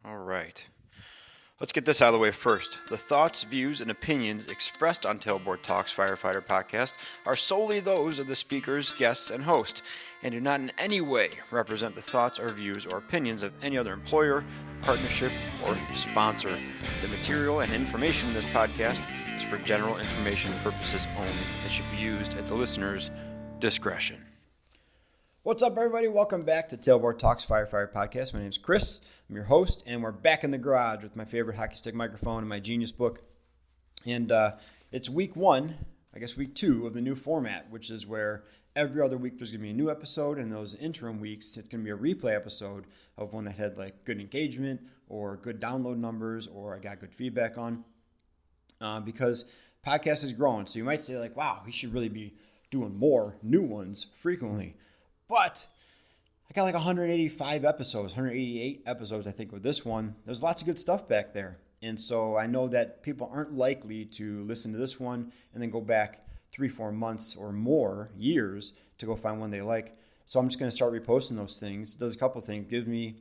All right. Let's get this out of the way first. The thoughts, views, and opinions expressed on Tailboard Talks Firefighter podcast are solely those of the speakers, guests, and host, and do not in any way represent the thoughts or views or opinions of any other employer, partnership, or sponsor. The material and information in this podcast is for general information purposes only and should be used at the listener's discretion. What's up, everybody? Welcome back to Tailboard Talks Firefighter podcast. My name is Chris. I'm your host, and we're back in the garage with my favorite hockey stick microphone and my Genius book. And it's week 1, I guess week 2 of the new format, which is where every other week there's going to be a new episode, and those interim weeks, it's going to be a replay episode of one that had like good engagement or good download numbers or I got good feedback on. Because podcast is growing, so you might say like, wow, we should really be doing more new ones frequently. But I got like 185 episodes, 188 episodes, I think, with this one. There's lots of good stuff back there. And so I know that people aren't likely to listen to this one and then go back 3-4 months or more years to go find one they like. So I'm just going to start reposting those things. It does a couple of things. Gives me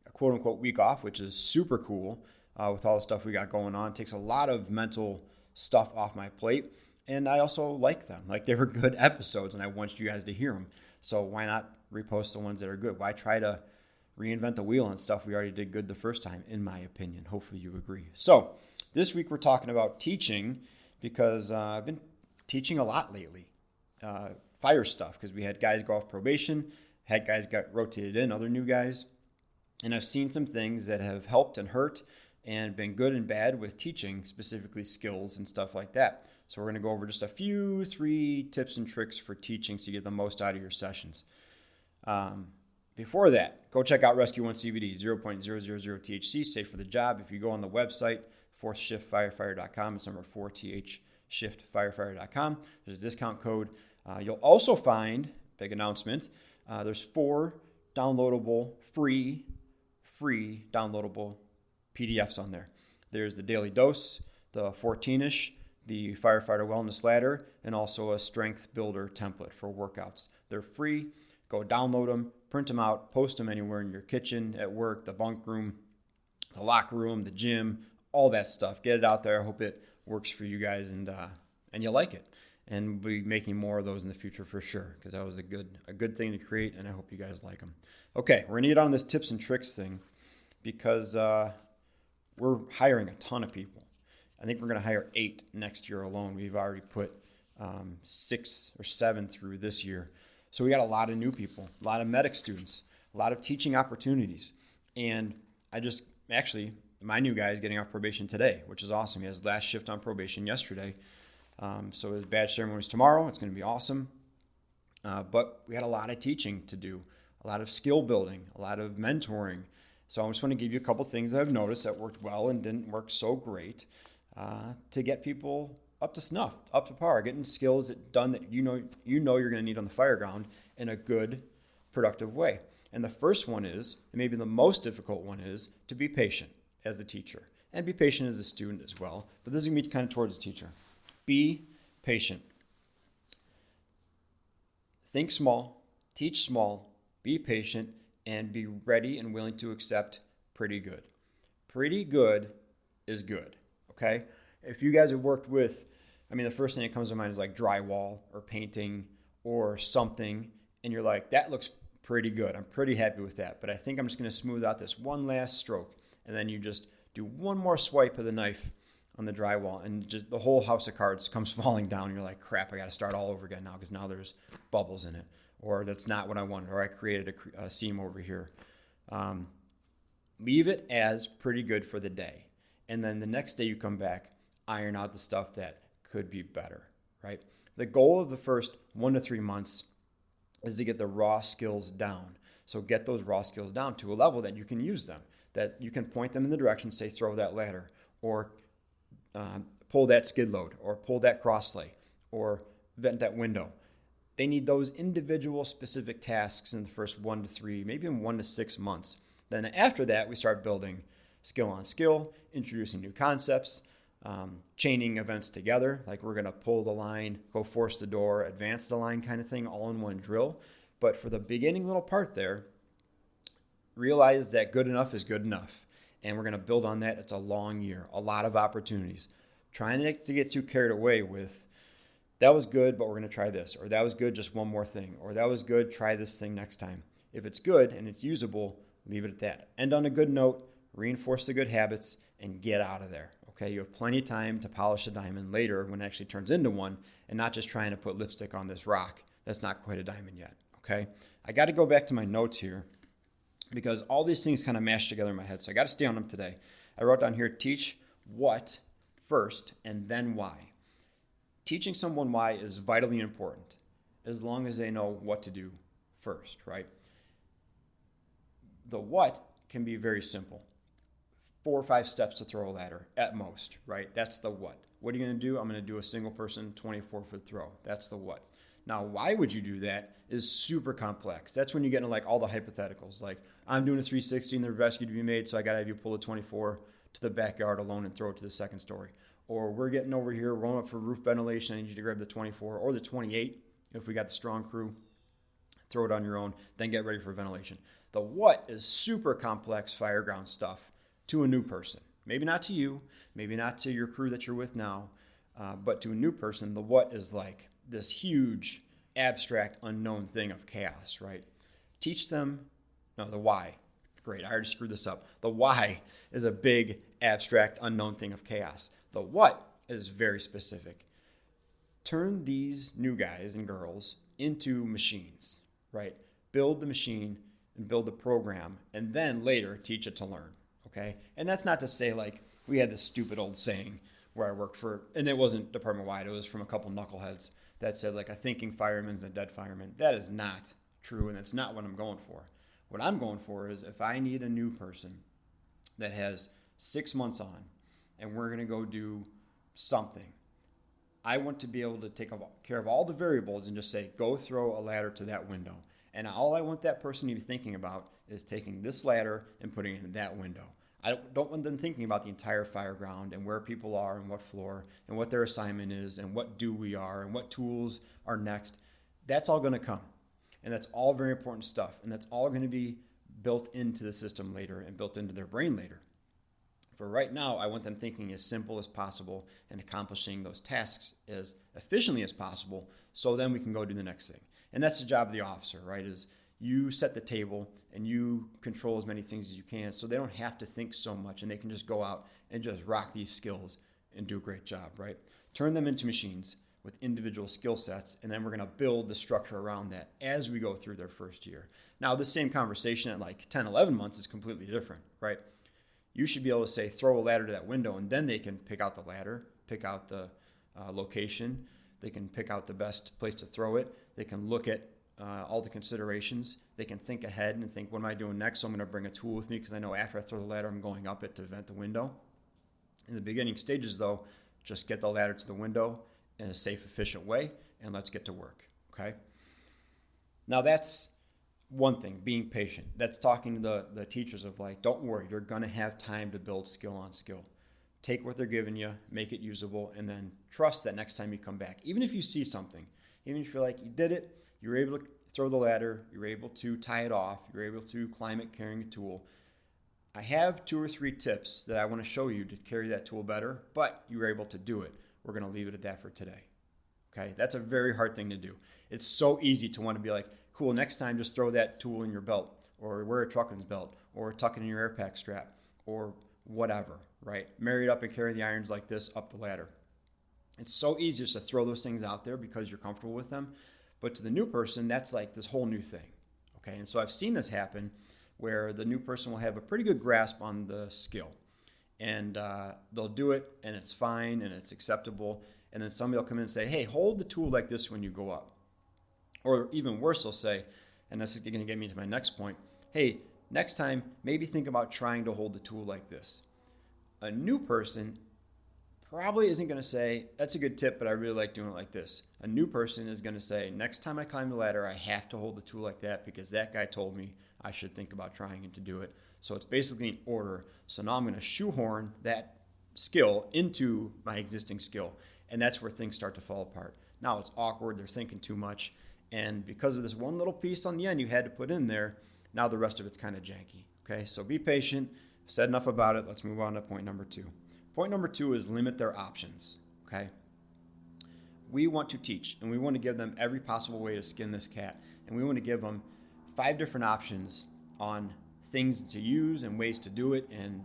a quote-unquote week off, which is super cool with all the stuff we got going on. It takes a lot of mental stuff off my plate. And I also like them. Like, they were good episodes, and I want you guys to hear them. So why not repost the ones that are good? Why try to reinvent the wheel on stuff we already did good the first time, in my opinion? Hopefully you agree. So this week we're talking about teaching because I've been teaching a lot lately. Fire stuff, because we had guys go off probation, had guys got rotated in, other new guys. And I've seen some things that have helped and hurt and been good and bad with teaching, specifically skills and stuff like that. So we're going to go over just a few 3 tips and tricks for teaching so you get the most out of your sessions. Before that, go check out Rescue 1 CBD, 0.000 THC, safe for the job. If you go on the website, 4thshiftfirefighter.com, it's number 4thshiftfirefighter.com. There's a discount code. You'll also find, big announcement, there's 4 downloadable, free downloadable PDFs on there. There's the Daily Dose, the 14-ish, the Firefighter Wellness Ladder, and also a Strength Builder template for workouts. They're free. Go download them, print them out, post them anywhere in your kitchen, at work, the bunk room, the locker room, the gym, all that stuff. Get it out there. I hope it works for you guys and you like it. And we'll be making more of those in the future for sure, because that was a good thing to create, and I hope you guys like them. Okay, we're going to get on this tips and tricks thing because we're hiring a ton of people. I think we're going to hire 8 next year alone. We've already put 6 or 7 through this year. So we got a lot of new people, a lot of medic students, a lot of teaching opportunities. And my new guy is getting off probation today, which is awesome. He has last shift on probation yesterday. So his badge ceremony is tomorrow. It's going to be awesome. But we had a lot of teaching to do, a lot of skill building, a lot of mentoring. So I just want to give you a couple things that I've noticed that worked well and didn't work so great. To get people up to snuff, up to par, getting skills done that you know you're going to need on the fire ground in a good, productive way. And the first one is, and maybe the most difficult one is, to be patient as the teacher. And be patient as a student as well. But this is going to be kind of towards the teacher. Be patient. Think small, teach small, be patient, and be ready and willing to accept pretty good. Pretty good is good. Okay, if you guys have worked with, the first thing that comes to mind is like drywall or painting or something, and you're like, that looks pretty good. I'm pretty happy with that, but I think I'm just going to smooth out this one last stroke, and then you just do one more swipe of the knife on the drywall, and just the whole house of cards comes falling down. And you're like, crap, I got to start all over again now because now there's bubbles in it, or that's not what I wanted, or I created a seam over here. Leave it as pretty good for the day. And then the next day you come back, iron out the stuff that could be better, right? The goal of the first 1 to 3 months is to get the raw skills down. So get those raw skills down to a level that you can use them, that you can point them in the direction, say throw that ladder, or pull that skid load, or pull that cross lay, or vent that window. They need those individual specific tasks in the first 1 to 3, maybe in 1 to 6 months. Then after that, we start building skill on skill, introducing new concepts, chaining events together, like we're going to pull the line, go force the door, advance the line kind of thing, all in one drill. But for the beginning little part there, realize that good enough is good enough. and we're going to build on that. It's a long year, a lot of opportunities. Trying to get too carried away with, that was good, but we're going to try this, or that was good, just one more thing, or that was good, try this thing next time. If it's good and it's usable, leave it at that. End on a good note, reinforce the good habits, and get out of there. Okay, you have plenty of time to polish a diamond later when it actually turns into one, and not just trying to put lipstick on this rock that's not quite a diamond yet. Okay, I got to go back to my notes here because all these things kind of mash together in my head, so I got to stay on them today. I wrote down here, teach what first and then why. Teaching someone why is vitally important as long as they know what to do first, right? The what can be very simple. 4 or 5 steps to throw a ladder at most, right? That's the what. What are you going to do? I'm going to do a single person 24-foot throw. That's the what. Now, why would you do that is super complex. That's when you get into like all the hypotheticals. Like, I'm doing a 360 and there's rescue to be made, so I got to have you pull a 24 to the backyard alone and throw it to the second story. Or we're getting over here, rolling up for roof ventilation. I need you to grab the 24 or the 28 if we got the strong crew. Throw it on your own, then get ready for ventilation. The what is super complex fireground stuff to a new person. Maybe not to you, maybe not to your crew that you're with now, but to a new person, the what is like this huge, abstract, unknown thing of chaos, right? Teach them, no, the why. Great, I already screwed this up. The why is a big, abstract, unknown thing of chaos. The what is very specific. Turn these new guys and girls into machines, right? Build the machine and build the program, and then later teach it to learn. Okay, and that's not to say like we had this stupid old saying where I worked for, and it wasn't department-wide, it was from a couple knuckleheads that said like a thinking fireman's a dead fireman. That is not true, and that's not what I'm going for. What I'm going for is if I need a new person that has 6 months on and we're going to go do something, I want to be able to take care of all the variables and just say, go throw a ladder to that window. And all I want that person to be thinking about is taking this ladder and putting it in that window. I don't want them thinking about the entire fireground and where people are and what floor and what their assignment is and what do we are and what tools are next. That's all going to come. And that's all very important stuff. And that's all going to be built into the system later and built into their brain later. For right now, I want them thinking as simple as possible and accomplishing those tasks as efficiently as possible so then we can go do the next thing. And that's the job of the officer, right, is you set the table and you control as many things as you can so they don't have to think so much and they can just go out and just rock these skills and do a great job, right? Turn them into machines with individual skill sets, and then we're going to build the structure around that as we go through their first year. Now, this same conversation at like 10, 11 months is completely different, right? You should be able to say, throw a ladder to that window, and then they can pick out the ladder, pick out the location. They can pick out the best place to throw it. They can look at all the considerations. They can think ahead and think, what am I doing next? So I'm going to bring a tool with me because I know after I throw the ladder, I'm going up it to vent the window. In the beginning stages, though, just get the ladder to the window in a safe, efficient way, and let's get to work, okay? Now, that's one thing, being patient. That's talking to the teachers of like, don't worry, you're going to have time to build skill on skill. Take what they're giving you, make it usable, and then trust that next time you come back. Even if you see something, even if you're like, you did it, you were able to throw the ladder, you were able to tie it off, you were able to climb it carrying a tool. I have 2 or 3 tips that I want to show you to carry that tool better, but you were able to do it. We're going to leave it at that for today. Okay, that's a very hard thing to do. It's so easy to want to be like, cool, next time just throw that tool in your belt, or wear a trucker's belt, or tuck it in your air pack strap, or whatever, right? Marry it up and carry the irons like this up the ladder. It's so easy just to throw those things out there because you're comfortable with them. But to the new person, that's like this whole new thing. Okay, and so I've seen this happen where the new person will have a pretty good grasp on the skill. And they'll do it, and it's fine, and it's acceptable. And then somebody will come in and say, hey, hold the tool like this when you go up. Or even worse, they'll say, and this is going to get me to my next point, hey, next time, maybe think about trying to hold the tool like this. A new person probably isn't going to say, that's a good tip, but I really like doing it like this. A new person is going to say, next time I climb the ladder, I have to hold the tool like that because that guy told me I should think about trying to do it. So it's basically an order. So now I'm going to shoehorn that skill into my existing skill. And that's where things start to fall apart. Now it's awkward. They're thinking too much. And because of this one little piece on the end you had to put in there, now the rest of it's kind of janky. Okay, so be patient. Said enough about it. Let's move on to point number 2. Point number 2 is limit their options. Okay. We want to teach, and we want to give them every possible way to skin this cat. And we want to give them 5 different options on things to use and ways to do it, and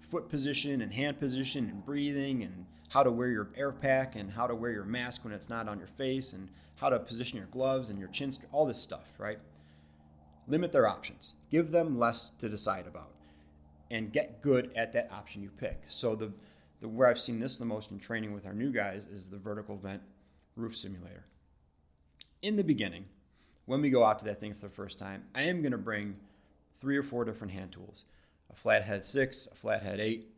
foot position and hand position and breathing, and how to wear your air pack and how to wear your mask when it's not on your face, and how to position your gloves and your chin, all this stuff, right? Limit their options. Give them less to decide about and get good at that option you pick. So the where I've seen this the most in training with our new guys is the vertical vent roof simulator. In the beginning, when we go out to that thing for the first time, I am going to bring 3 or 4 different hand tools: a flathead 6, a flathead 8,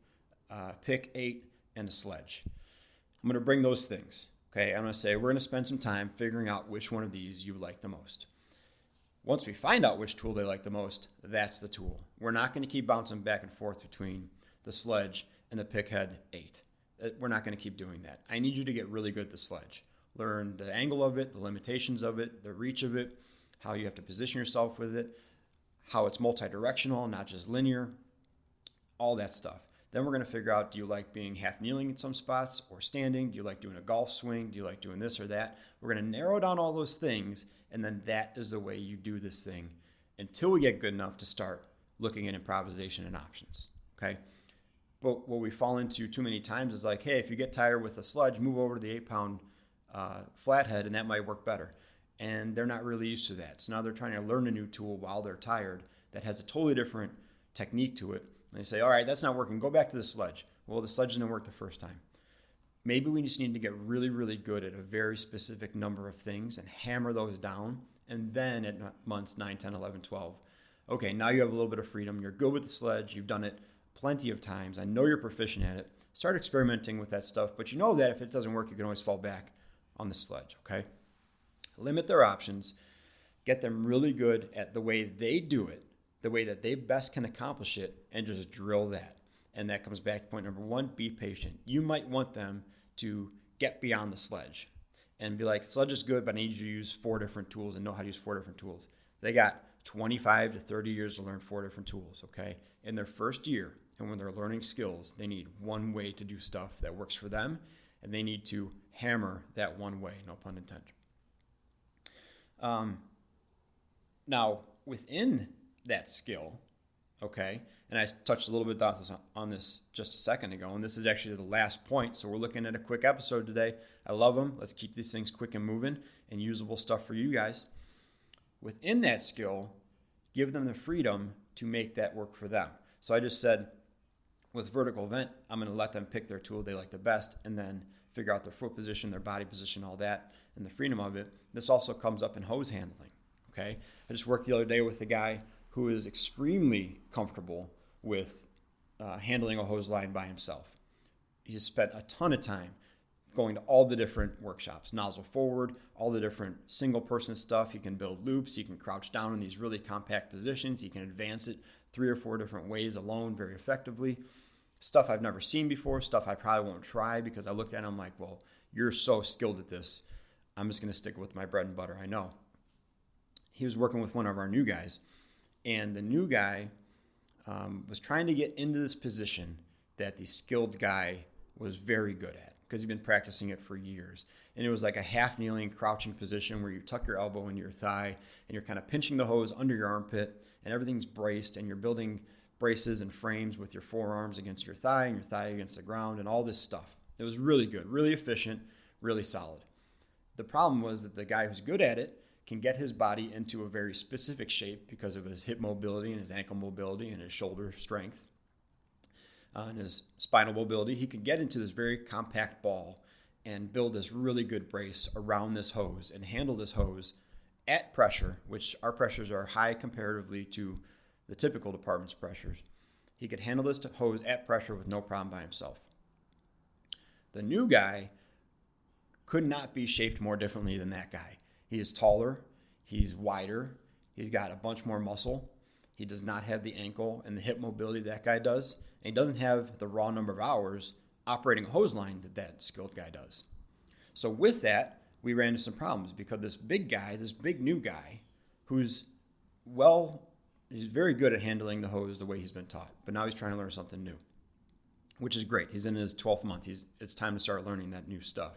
pick 8, and a sledge. I'm going to bring those things. Okay, I'm going to say we're going to spend some time figuring out which one of these you like the most. Once we find out which tool they like the most, that's the tool. We're not going to keep bouncing back and forth between the sledge and the pickhead 8. We're not going to keep doing that. I need you to get really good at the sledge. Learn the angle of it, the limitations of it, the reach of it, how you have to position yourself with it, how it's multi-directional, not just linear, all that stuff. Then we're going to figure out, do you like being half kneeling in some spots or standing? Do you like doing a golf swing? Do you like doing this or that? We're going to narrow down all those things, and then that is the way you do this thing until we get good enough to start looking at improvisation and options, okay? But what we fall into too many times is like, hey, if you get tired with a sledge, move over to the 8-pound flathead, and that might work better. And they're not really used to that. So now they're trying to learn a new tool while they're tired that has a totally different technique to it. And they say, all right, that's not working. Go back to the sledge. Well, the sledge didn't work the first time. Maybe we just need to get really, really good at a very specific number of things and hammer those down. And then at months 9, 10, 11, 12, okay, now you have a little bit of freedom. You're good with the sledge. You've done it plenty of times. I know you're proficient at it. Start experimenting with that stuff. But you know that if it doesn't work, you can always fall back on the sledge, okay? Limit their options. Get them really good at the way they do it, the way that they best can accomplish it, and just drill that. And that comes back to point number 1, be patient. You might want them to get beyond the sledge and be like, sledge is good, but I need you to use 4 different tools and know how to use 4 different tools. They got 25 to 30 years to learn 4 different tools, okay? In their first year, and when they're learning skills, they need one way to do stuff that works for them, and they need to hammer that one way, no pun intended. Now, within that skill, okay, and I touched a little bit on this just a second ago, and this is actually the last point, so we're looking at a quick episode today. I love them. Let's keep these things quick and moving and usable stuff for you guys. Within that skill, give them the freedom to make that work for them. So I just said, with vertical vent, I'm going to let them pick their tool they like the best and then figure out their foot position, their body position, all that, and the freedom of it. This also comes up in hose handling, okay? I just worked the other day with a guy who is extremely comfortable with handling a hose line by himself. He has spent a ton of time going to all the different workshops, nozzle forward, all the different single person stuff. He can build loops. He can crouch down in these really compact positions. He can advance it 3 or 4 different ways alone very effectively. Stuff I've never seen before, stuff I probably won't try because I looked at him like, well, you're so skilled at this. I'm just going to stick with my bread and butter. I know. He was working with one of our new guys, and the new guy was trying to get into this position that the skilled guy was very good at because he'd been practicing it for years. And it was like a half kneeling, crouching position where you tuck your elbow into your thigh and you're kind of pinching the hose under your armpit and everything's braced and you're building braces and frames with your forearms against your thigh and your thigh against the ground and all this stuff. It was really good, really efficient, really solid. The problem was that the guy who's good at it can get his body into a very specific shape because of his hip mobility and his ankle mobility and his shoulder strength and his spinal mobility. He can get into this very compact ball and build this really good brace around this hose and handle this hose at pressure, which our pressures are high comparatively to the typical department's pressures. He could handle this hose at pressure with no problem by himself. The new guy could not be shaped more differently than that guy. He is taller, he's wider, he's got a bunch more muscle. He does not have the ankle and the hip mobility that guy does, and he doesn't have the raw number of hours operating a hose line that skilled guy does. So with that, we ran into some problems because this big guy, this big new guy, who's well he's very good at handling the hose the way he's been taught, but now he's trying to learn something new, which is great. He's in his 12th month. It's time to start learning that new stuff.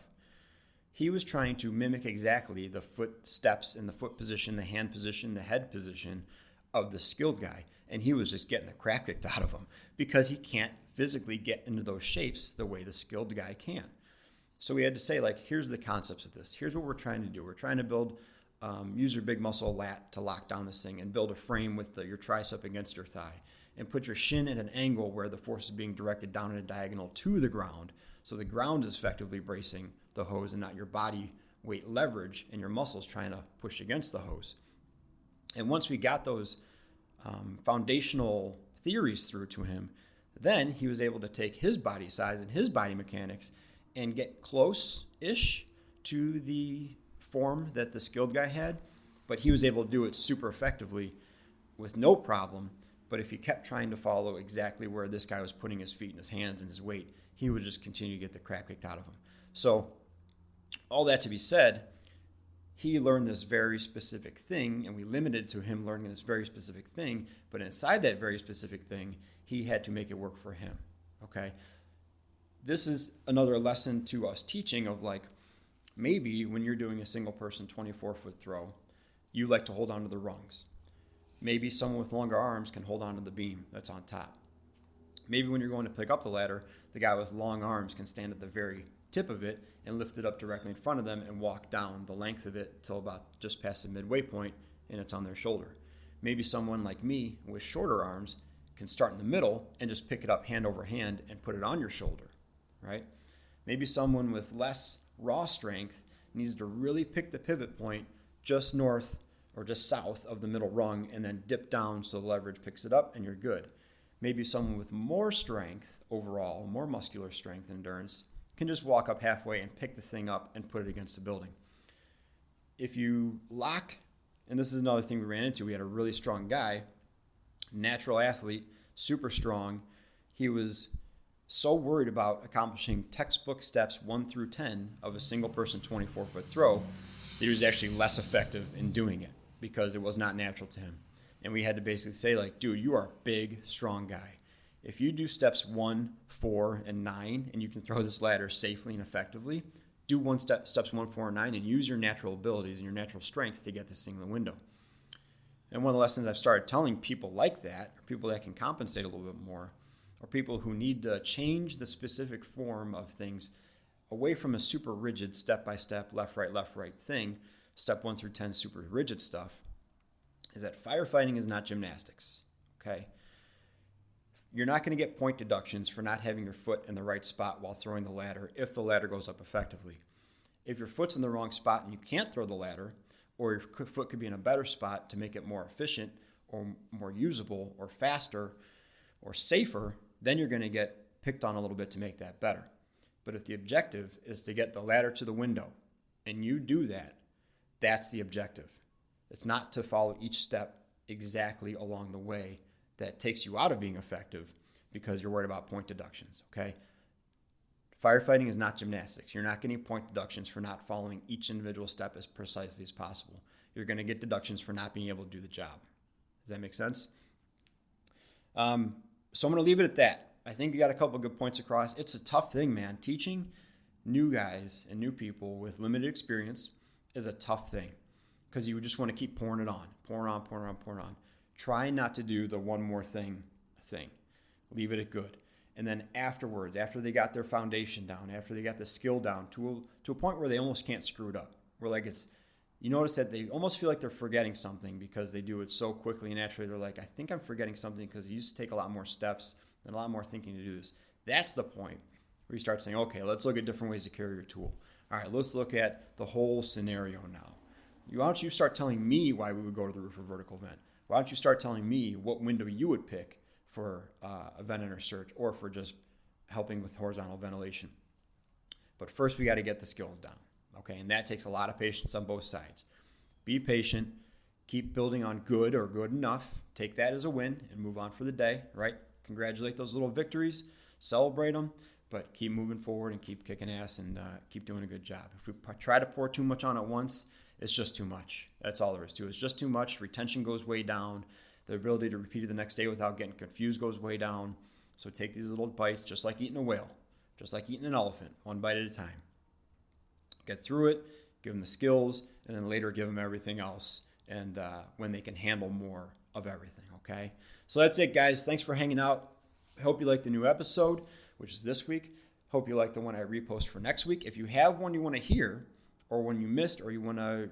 He was trying to mimic exactly the foot steps and the foot position, the hand position, the head position of the skilled guy. And he was just getting the crap kicked out of him because he can't physically get into those shapes the way the skilled guy can. So we had to say, like, here's the concepts of this. Here's what we're trying to do. We're trying to build, use your big muscle lat to lock down this thing and build a frame with your tricep against your thigh and put your shin at an angle where the force is being directed down in a diagonal to the ground. So the ground is effectively bracing the hose and not your body weight leverage and your muscles trying to push against the hose. And once we got those foundational theories through to him, then he was able to take his body size and his body mechanics and get close-ish to the form that the skilled guy had, but he was able to do it super effectively with no problem. But if he kept trying to follow exactly where this guy was putting his feet and his hands and his weight, he would just continue to get the crap kicked out of him. So all that to be said, he learned this very specific thing, and we limited to him learning this very specific thing, but inside that very specific thing, he had to make it work for him, okay? This is another lesson to us teaching of, like, maybe when you're doing a single person 24-foot throw, you like to hold on to the rungs. Maybe someone with longer arms can hold on to the beam that's on top. Maybe when you're going to pick up the ladder, the guy with long arms can stand at the very tip of it and lift it up directly in front of them and walk down the length of it till about just past the midway point, and it's on their shoulder. Maybe someone like me with shorter arms can start in the middle and just pick it up hand over hand and put it on your shoulder, right? Maybe someone with less raw strength needs to really pick the pivot point just north or just south of the middle rung and then dip down so the leverage picks it up and you're good. Maybe someone with more strength overall, more muscular strength and endurance, can just walk up halfway and pick the thing up and put it against the building. If you lock, and this is another thing we ran into, we had a really strong guy, natural athlete, super strong. He was so worried about accomplishing textbook steps 1 through 10 of a single person 24-foot throw that he was actually less effective in doing it because it was not natural to him. And we had to basically say, like, dude, you are a big, strong guy. If you do steps 1, 4, and 9, and you can throw this ladder safely and effectively, do steps 1, 4, and 9, and use your natural abilities and your natural strength to get this thing in the window. And one of the lessons I've started telling people like that, or people that can compensate a little bit more, or people who need to change the specific form of things away from a super rigid step-by-step, left, right thing, step 1 through 10 super rigid stuff, is that firefighting is not gymnastics, okay? You're not going to get point deductions for not having your foot in the right spot while throwing the ladder if the ladder goes up effectively. If your foot's in the wrong spot and you can't throw the ladder, or your foot could be in a better spot to make it more efficient or more usable or faster or safer, then you're going to get picked on a little bit to make that better. But if the objective is to get the ladder to the window and you do that, that's the objective. It's not to follow each step exactly along the way that takes you out of being effective because you're worried about point deductions, okay? Firefighting is not gymnastics. You're not getting point deductions for not following each individual step as precisely as possible. You're going to get deductions for not being able to do the job. Does that make sense? So I'm going to leave it at that. I think you got a couple of good points across. It's a tough thing, man. Teaching new guys and new people with limited experience is a tough thing because you just want to keep pouring it on, pouring on. Try not to do the one more thing. Leave it at good. And then afterwards, after they got their foundation down, after they got the skill down to a point where they almost can't screw it up, where like you notice that they almost feel like they're forgetting something because they do it so quickly and naturally. They're like, I think I'm forgetting something because it used to take a lot more steps and a lot more thinking to do this. That's the point where you start saying, okay, let's look at different ways to carry your tool. All right, let's look at the whole scenario now. Why don't you start telling me why we would go to the roof or vertical vent? Why don't you start telling me what window you would pick for a vent enter search or for just helping with horizontal ventilation? But first, we got to get the skills down, okay? And that takes a lot of patience on both sides. Be patient. Keep building on good or good enough. Take that as a win and move on for the day, right? Congratulate those little victories. Celebrate them. But keep moving forward and keep kicking ass and keep doing a good job. If we try to pour too much on at once, it's just too much. That's all there is to it. It's just too much. Retention goes way down. The ability to repeat it the next day without getting confused goes way down. So take these little bites, just like eating a whale, just like eating an elephant, one bite at a time. Get through it, give them the skills, and then later give them everything else, and when they can handle more of everything, okay? So that's it, guys. Thanks for hanging out. I hope you like the new episode, which is this week. Hope you like the one I repost for next week. If you have one you want to hear, or one you missed, or you want to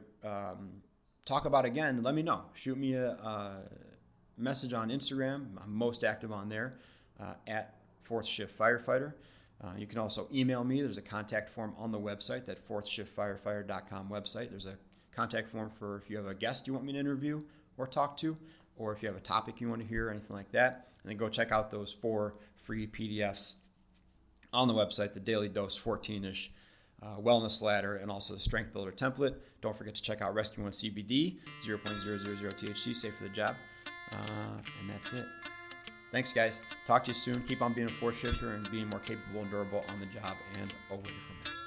talk about again, let me know. Shoot me a message on Instagram. I'm most active on there, at Fourth Shift Firefighter. You can also email me. There's a contact form on the website, that fourthshiftfirefighter.com website. There's a contact form for if you have a guest you want me to interview or talk to, or if you have a topic you want to hear, or anything like that. And then go check out those 4 free PDFs on the website, the Daily Dose 14-ish Wellness Ladder, and also the Strength Builder template. Don't forget to check out Rescue 1 CBD, 0.000 THC, safe for the job. And that's it. Thanks, guys. Talk to you soon. Keep on being a fourth shifter and being more capable and durable on the job and away from it.